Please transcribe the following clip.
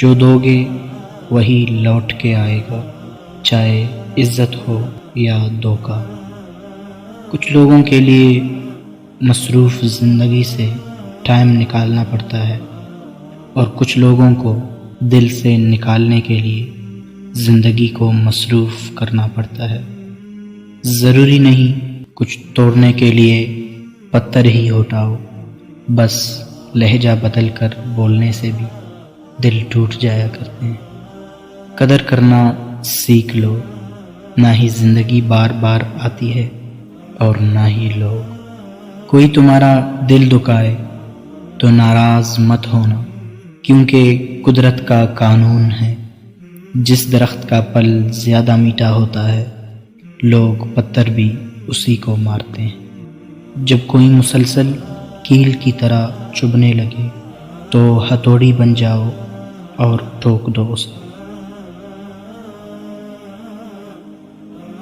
جو دو گے وہی لوٹ کے آئے گا، چاہے عزت ہو یا دھوکہ۔ کچھ لوگوں کے لیے مصروف زندگی سے ٹائم نکالنا پڑتا ہے، اور کچھ لوگوں کو دل سے نکالنے کے لیے زندگی کو مصروف کرنا پڑتا ہے۔ ضروری نہیں کچھ توڑنے کے لیے پتھر ہی اٹھاؤ، بس لہجہ بدل کر بولنے سے بھی دل ٹوٹ جایا کرتے ہیں۔ قدر کرنا سیکھ لو، نہ ہی زندگی بار بار آتی ہے اور نہ ہی لوگ۔ کوئی تمہارا دل دکھائے تو ناراض مت ہونا، کیونکہ قدرت کا قانون ہے، جس درخت کا پھل زیادہ میٹھا ہوتا ہے لوگ پتھر بھی اسی کو مارتے ہیں۔ جب کوئی مسلسل کیل کی طرح چبھنے لگے تو ہتھوڑی بن جاؤ اور ٹوک دو اسے۔